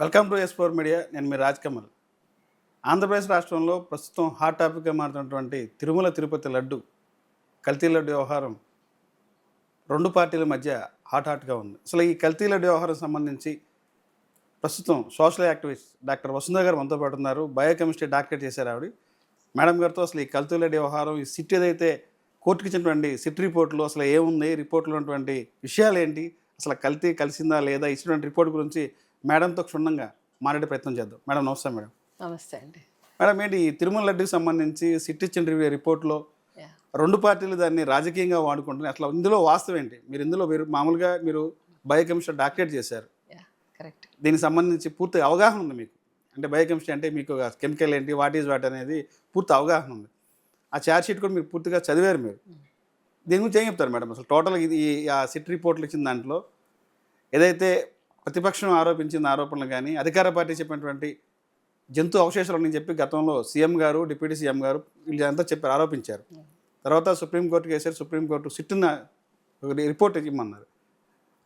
Welcome to ఎస్4 media. నేను మీ రాజ్ కమల్. ఆంధ్రప్రదేశ్ రాష్ట్రంలో ప్రస్తుతం హాట్ టాపిక్గా మారుతున్నటువంటి తిరుమల తిరుపతి లడ్డు కల్తీ లడ్డు వ్యవహారం రెండు పార్టీల మధ్య హాట్గా ఉంది. అసలు ఈ కల్తీ లడ్డు వ్యవహారం సంబంధించి ప్రస్తుతం సోషల్ యాక్టివిస్ట్ డాక్టర్ వసుంధర గారు మనతో పాటు ఉన్నారు. బయోకెమిస్ట్రీ డాక్టరేట్ చేశారు ఆవిడ. మేడం గారితో అసలు ఈ కల్తీ లడ్డు వ్యవహారం, ఈ సిట్ ఏదైతే కోర్టుకి ఇచ్చినటువంటి సిట్ రిపోర్ట్లో అసలు ఏముంది, రిపోర్ట్లో ఉన్నటువంటి విషయాలు ఏంటి, అసలు కల్తీ కలిసిందా లేదా, ఇచ్చినటువంటి రిపోర్ట్ గురించి మేడంతో క్షుణ్ణంగా మాట్లాడే ప్రయత్నం చేద్దాం. మేడం నమస్తే. మేడం నమస్తే అండి. మేడం, ఏంటి ఈ తిరుమల లడ్డుకి సంబంధించి సిట్ ఇచ్చిన రిపోర్ట్లో రెండు పార్టీలు దాన్ని రాజకీయంగా వాడుకుంటున్నాయి. అట్లా ఇందులో వాస్తవం ఏంటి? మీరు మామూలుగా బయోకెమిస్ట్రీ డాక్టరేట్ చేశారు, కరెక్ట్. దీనికి సంబంధించి పూర్తి అవగాహన ఉంది మీకు. అంటే బయోకెమిస్ట్రీ అంటే మీకు కెమికల్ ఏంటి, వాట్ ఈజ్ వాట్ అనేది పూర్తి అవగాహన ఉంది. ఆ ఛార్జ్ షీట్ కూడా మీరు పూర్తిగా చదివారు. మీరు దీని గురించి ఏం చెప్తారు మేడం? అసలు టోటల్గా ఇది ఆ సిట్ రిపోర్ట్లు ఇచ్చిన దాంట్లో ఏదైతే ప్రతిపక్షం ఆరోపించిన ఆరోపణలు కానీ, అధికార పార్టీ చెప్పినటువంటి జంతు అవశేషాలు అని చెప్పి గతంలో సీఎం గారు, డిప్యూటీ సీఎం గారు వీళ్ళంతా చెప్పారు, ఆరోపించారు. తర్వాత సుప్రీంకోర్టుకి వేసారు. సుప్రీంకోర్టు సిట్టిన రిపోర్ట్ ఇవ్వమన్నారు.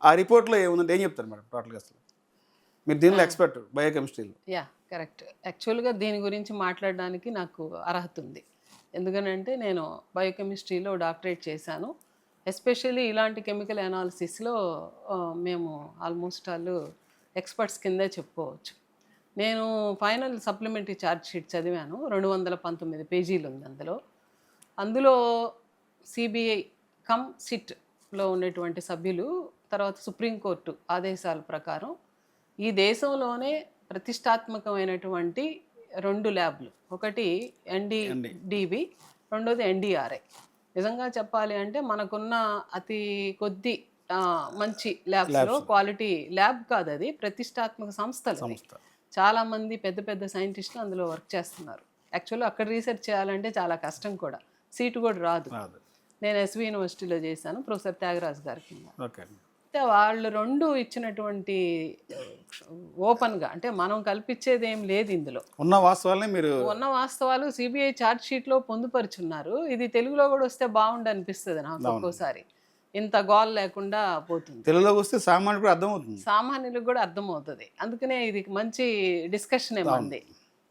ఆ రిపోర్ట్లో ఏముందంటే ఏం చెప్తారు మేడం టోటల్గా? అసలు మీరు దీనిలో ఎక్స్పర్ట్ బయోకెమిస్ట్రీలో. కరెక్ట్. యాక్చువల్గా దీని గురించి మాట్లాడడానికి నాకు అర్హత ఉంది. ఎందుకనంటే నేను బయోకెమిస్ట్రీలో డాక్టరేట్ చేశాను. ఎస్పెషల్లీ ఇలాంటి కెమికల్ అనాలిసిస్లో మేము ఆల్మోస్ట్ వాళ్ళు ఎక్స్పర్ట్స్ కిందే చెప్పుకోవచ్చు. నేను ఫైనల్ సప్లిమెంటరీ ఛార్జ్ షీట్ చదివాను. 219 పేజీలు ఉంది అందులో సిబిఐ కమ్ సిట్లో ఉన్నటువంటి సభ్యులు, తర్వాత సుప్రీంకోర్టు ఆదేశాల ప్రకారం ఈ దేశంలోనే ప్రతిష్టాత్మకమైనటువంటి 2 ల్యాబ్లు, ఒకటి ఎన్డీడీబీ, రెండోది ఎన్డీఆర్ఐ. నిజంగా చెప్పాలి అంటే మనకున్న అతి కొద్ది మంచి ల్యాబ్స్లో క్వాలిటీ ల్యాబ్ కాదు, అది ప్రతిష్టాత్మక సంస్థలు. చాలామంది పెద్ద పెద్ద సైంటిస్టులు అందులో వర్క్ చేస్తున్నారు. యాక్చువల్లీ అక్కడ రీసెర్చ్ చేయాలంటే చాలా కష్టం కూడా, సీటు కూడా రాదు. నేను ఎస్వి యూనివర్సిటీలో చేశాను, ప్రొఫెసర్ త్యాగరాజ్ గారి కింద. అయితే వాళ్ళు 2 ఇచ్చినటువంటి ఓపెన్గా, అంటే మనం కల్పించేది ఏం లేదు ఇందులో, ఉన్న వాస్తవాలు సిబిఐ ఛార్జ్ షీట్లో పొందుపరుచున్నారు. ఇది తెలుగులో కూడా వస్తే బాగుండు అనిపిస్తుంది నాకు ఒక్కోసారి. ఇంత గోల్ లేకుండా పోతుంది. తెలుగులోకి వస్తే సామాన్యులకు కూడా అర్థమవుతుంది. అందుకనే ఇది మంచి డిస్కషన్ ఏమంది.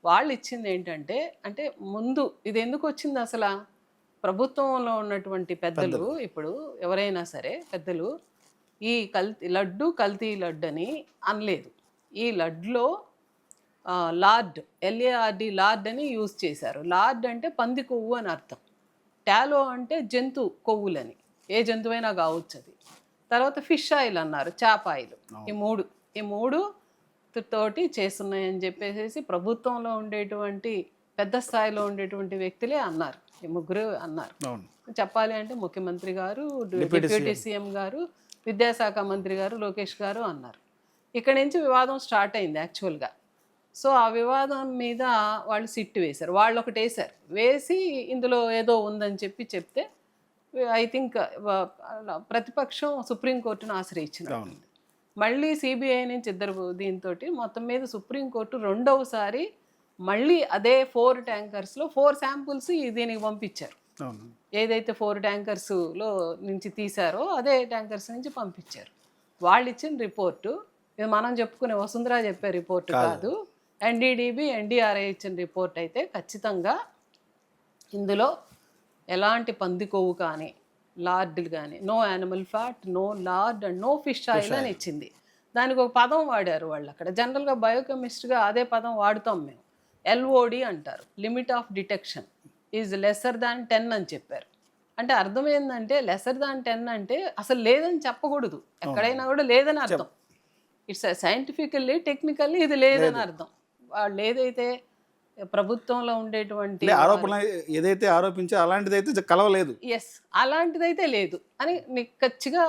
వాళ్ళు ఇచ్చింది ఏంటంటే, అంటే ముందు ఇది ఎందుకు వచ్చింది అసలు, ప్రభుత్వంలో ఉన్నటువంటి పెద్దలు, ఇప్పుడు ఎవరైనా సరే పెద్దలు ఈ కల్తీ లడ్డు అని అనలేదు. ఈ లడ్డులో లార్డ్, LARD, లార్డ్ అని యూజ్ చేశారు. లార్డ్ అంటే పంది కొవ్వు అని అర్థం. టాలో అంటే జంతు కొవ్వులని, ఏ జంతువైనా కావచ్చు అది. తర్వాత ఫిష్ ఆయిల్ అన్నారు, చేప ఆయిల్. ఈ మూడు తోటి చేస్తున్నాయని చెప్పేసి ప్రభుత్వంలో ఉండేటువంటి పెద్ద స్థాయిలో ఉండేటువంటి వ్యక్తులే అన్నారు. ఈ ముగ్గురు అన్నారు. చెప్పాలి అంటే ముఖ్యమంత్రి గారు, డిప్యూటీ సీఎం గారు, విద్యాశాఖ మంత్రి గారు లోకేష్ గారు అన్నారు. ఇక్కడి నుంచి వివాదం స్టార్ట్ అయింది యాక్చువల్గా. సో ఆ వివాదం మీద వాళ్ళు సిట్ వేశారు. వాళ్ళు ఒకటి వేసి ఇందులో ఏదో ఉందని చెప్తే ఐ థింక్ ప్రతిపక్షం సుప్రీంకోర్టును ఆశ్రయించినారు. మళ్ళీ సిబిఐ నుంచి ఇద్దరు, దీంతో మొత్తం మీద సుప్రీంకోర్టు రెండవసారి మళ్ళీ అదే 4 ట్యాంకర్స్లో 4 శాంపుల్స్ దీనికి పంపించారు. ఏదైతే 4 ట్యాంకర్స్లో నుంచి తీశారో అదే ట్యాంకర్స్ నుంచి పంపించారు. వాళ్ళు ఇచ్చిన రిపోర్టు ఇది మనం చెప్పుకునే వసుంధర చెప్పే రిపోర్టు కాదు. ఎన్డీడీబీ, ఎన్డీఆర్ఐ ఇచ్చిన రిపోర్ట్ అయితే ఖచ్చితంగా ఇందులో ఎలాంటి పంది కొవ్వు కానీ, లార్డ్లు కానీ, no animal fat, no lard and no fish oil అని ఇచ్చింది. దానికి ఒక పదం వాడారు వాళ్ళు అక్కడ. జనరల్గా బయోకెమిస్ట్రీగా అదే పదం వాడుతాం మేము. LOD అంటారు, limit of detection is lesser than 10 అని చెప్పారు. అంటే అర్థం ఏంటంటే లెసర్ దాన్ 10 అంటే అసలు లేదని చెప్పకూడదు, ఎక్కడైనా కూడా లేదని అర్థం. ఇట్స్ సైంటిఫికల్లీ, టెక్నికల్లీ ఇది లేదని అర్థం. వాళ్ళు ఏదైతే ప్రభుత్వంలో ఉండేటువంటి ఆరోపణ ఏదైతే ఆరోపించో అలాంటిదైతే కలవలేదు, అలాంటిదైతే లేదు అని నిక్కచ్చిగా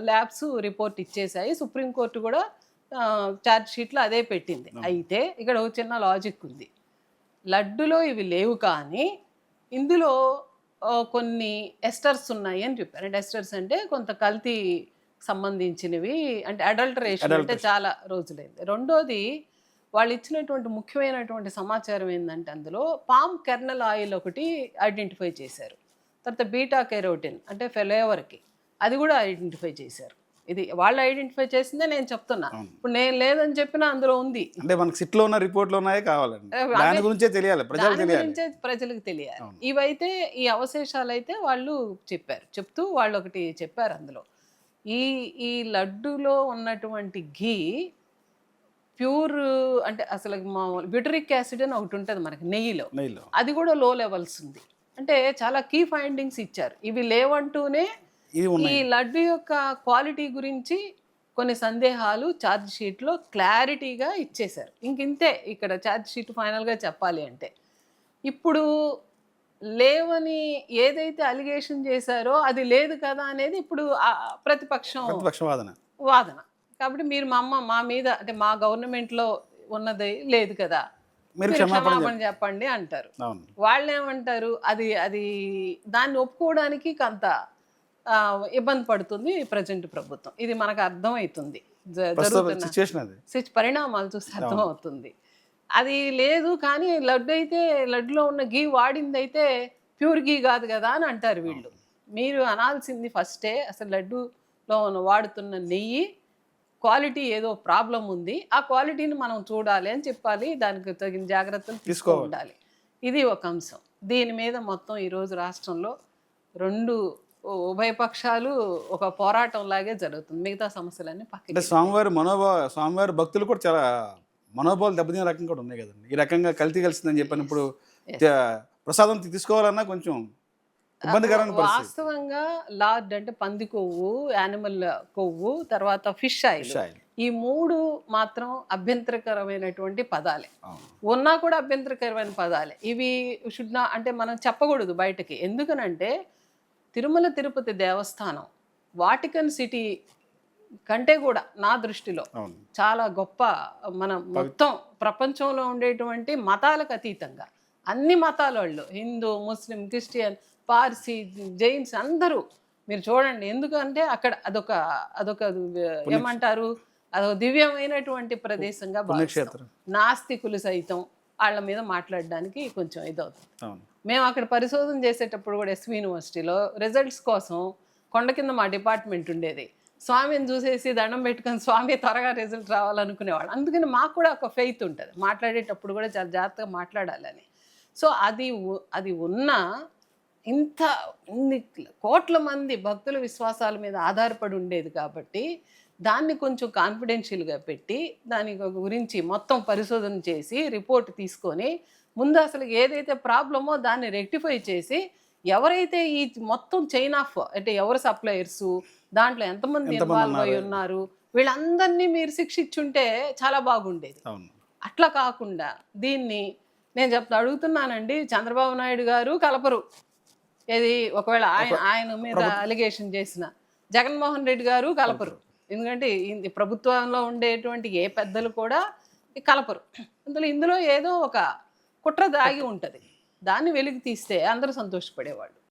ల్యాబ్స్ రిపోర్ట్ ఇచ్చేసాయి. సుప్రీంకోర్టు కూడా ఛార్జ్ షీట్లో అదే పెట్టింది. అయితే ఇక్కడ ఒక చిన్న లాజిక్ ఉంది. లడ్డులో ఇవి లేవు కానీ ఇందులో కొన్ని ఎస్టర్స్ ఉన్నాయి అని చెప్పారు. అంటే ఎస్టర్స్ అంటే కొంత కల్తీ సంబంధించినవి, అంటే అడల్టరేషన్, అంటే చాలా రోజులైంది. రెండోది వాళ్ళు ఇచ్చినటువంటి ముఖ్యమైనటువంటి సమాచారం ఏంటంటే అందులో పామ్ కెర్నల్ ఆయిల్ ఒకటి ఐడెంటిఫై చేశారు. తర్వాత బీటా కెరోటిన్ అంటే ఫ్లేవర్కి అది కూడా ఐడెంటిఫై చేశారు. ఇది వాళ్ళు ఐడెంటిఫై చేసిందే నేను చెప్తున్నా. ఇప్పుడు నేను లేదని చెప్పినా అందులో ఉంది. అంటే మనకి సిట్లో ఉన్న రిపోర్ట్లో ఉన్నాయే కావాలండి, అవే దాని గురించే తెలియాలి, ప్రజలకు దాని తెలియాలి. గురించే ప్రజలకు తెలియాలి. ఇవైతే ఈ అవశేషాలు అయితే వాళ్ళు చెప్పారు. చెప్తూ వాళ్ళు ఒకటి చెప్పారు అందులో, ఈ ఈ లడ్డూలో ఉన్నటువంటి ఘీ ప్యూర్ అంటే అసలు మామూలు బ్యూటరిక్ యాసిడ్ అని ఒకటి ఉంటుంది మనకి నెయ్యిలో, నెయ్యిలో అది కూడా లో లెవెల్స్ ఉంది. అంటే చాలా కీ ఫైండింగ్స్ ఇచ్చారు. ఇవి లేవంటూనే ఇది ఈ ఉన్నాయి. లడ్డు యొక్క క్వాలిటీ గురించి కొన్ని సందేహాలు ఛార్జ్ షీట్లో క్లారిటీగా ఇచ్చేశారు. ఇంతే ఇక్కడ ఛార్జ్ షీట్ ఫైనల్గా చెప్పాలి అంటే. ఇప్పుడు లేవని ఏదైతే అలిగేషన్ చేశారో అది లేదు కదా అనేది ఇప్పుడు ప్రతిపక్షం ప్రతిపక్షవాదన వాదన. కాబట్టి మీరు మా మీద అంటే మా గవర్నమెంట్లో ఉన్నది లేదు కదా, మీరు మీరు క్షమాపణ క్షమాపణ చెప్పండి అంటారు. అవును. వాళ్ళు ఏమంటారు, అది అది దాన్ని ఒప్పుకోవడానికి కొంత ఇబ్బంది పడుతుంది ప్రజెంట్ ప్రభుత్వం. ఇది మనకు అర్థమవుతుంది జరుగుతున్న సిచ్యువేషన్ అది. పరిణామాలు చూస్తే అర్థమవుతుంది. అది లేదు కానీ లడ్డు అయితే లడ్డులో ఉన్న గీ వాడింది అయితే ప్యూర్ గీ కాదు కదా అని అంటారు వీళ్ళు. మీరు అనాల్సింది ఫస్టే అసలు లడ్డూలో వాడుతున్న నెయ్యి క్వాలిటీ ఏదో ప్రాబ్లం ఉంది, ఆ క్వాలిటీని మనం చూడాలి అని చెప్పాలి, దానికి తగిన జాగ్రత్తలు తీసుకోవాలి. ఇది ఒక అంశం. దీని మీద మొత్తం ఈరోజు రాష్ట్రంలో ఉభయ పక్షాలు ఒక పోరాటం లాగే జరుగుతుంది. మిగతా సమస్యలన్నీ అంటే పక్కన స్వామివారి భక్తులు కూడా చాలా మనోభావాలు దెబ్బతినే రకం కూడా ఉన్నాయి కదండి. ఈ రకంగా కల్తీ కలిసిందని చెప్పినప్పుడు ప్రసాదం తీసుకోవాలన్నా కొంచెం ఇబ్బందికరమైన పరిస్థితి. వాస్తవంగా లార్డ్ అంటే పంది కొవ్వు, యానిమల్ కొవ్వు, తర్వాత ఫిష్ ఆయిల్, ఈ మూడు మాత్రం అభ్యంతరకరమైనటువంటి పదాలే. ఉన్నా కూడా అభ్యంతరకరమైన పదాలే. ఇవి అంటే మనం చెప్పకూడదు బయటకి. ఎందుకనంటే తిరుమల తిరుపతి దేవస్థానం వాటికన్ సిటీ కంటే కూడా నా దృష్టిలో చాలా గొప్ప. మనం మొత్తం ప్రపంచంలో ఉండేటువంటి మతాలకు అతీతంగా అన్ని మతాల వాళ్ళు, హిందూ, ముస్లిం, క్రిస్టియన్, పార్సీ, జైన్స్ అందరూ మీరు చూడండి. ఎందుకంటే అక్కడ అదొక ఏమంటారు, అదొక దివ్యమైనటువంటి ప్రదేశంగా భావిస్తారు. నాస్తికులు సైతం వాళ్ళ మీద మాట్లాడడానికి కొంచెం ఇదవుతుంది. మేము అక్కడ పరిశోధన చేసేటప్పుడు కూడా ఎస్వి యూనివర్సిటీలో రిజల్ట్స్ కోసం కొండ కింద మా డిపార్ట్మెంట్ ఉండేది. స్వామిని చూసేసి దండం పెట్టుకొని స్వామి త్వరగా రిజల్ట్ రావాలనుకునేవాళ్ళు. అందుకని మాకు కూడా ఒక ఫెయిత్ ఉంటుంది, మాట్లాడేటప్పుడు కూడా చాలా జాగ్రత్తగా మాట్లాడాలని. సో అది ఉన్న ఇన్ని కోట్ల మంది భక్తుల విశ్వాసాల మీద ఆధారపడి ఉండేది కాబట్టి దాన్ని కొంచెం కాన్ఫిడెన్షియల్గా పెట్టి దాని గురించి మొత్తం పరిశోధన చేసి రిపోర్ట్ తీసుకొని ముందు అసలు ఏదైతే ప్రాబ్లమో దాన్ని రెక్టిఫై చేసి ఎవరైతే ఈ మొత్తం చైన్ ఆఫ్ అంటే ఎవరు సప్లయర్సు, దాంట్లో ఎంతమంది ఇన్వాల్వ్ అయి ఉన్నారు, వీళ్ళందరినీ మీరు శిక్షించుంటే చాలా బాగుండేది. అట్లా కాకుండా దీన్ని నేను అడుగుతున్నానండి, చంద్రబాబు నాయుడు గారు కలపరు. ఏది ఒకవేళ ఆయన మీద అలిగేషన్ చేసిన జగన్మోహన్ రెడ్డి గారు కలపరు. ఎందుకంటే ప్రభుత్వంలో ఉండేటువంటి ఏ పెద్దలు కూడా కలపరు. ఇందులో ఏదో ఒక కుట్ర దాగి ఉంటుంది. దాన్ని వెలికి తీస్తే అందరూ సంతోషపడేవాళ్ళు.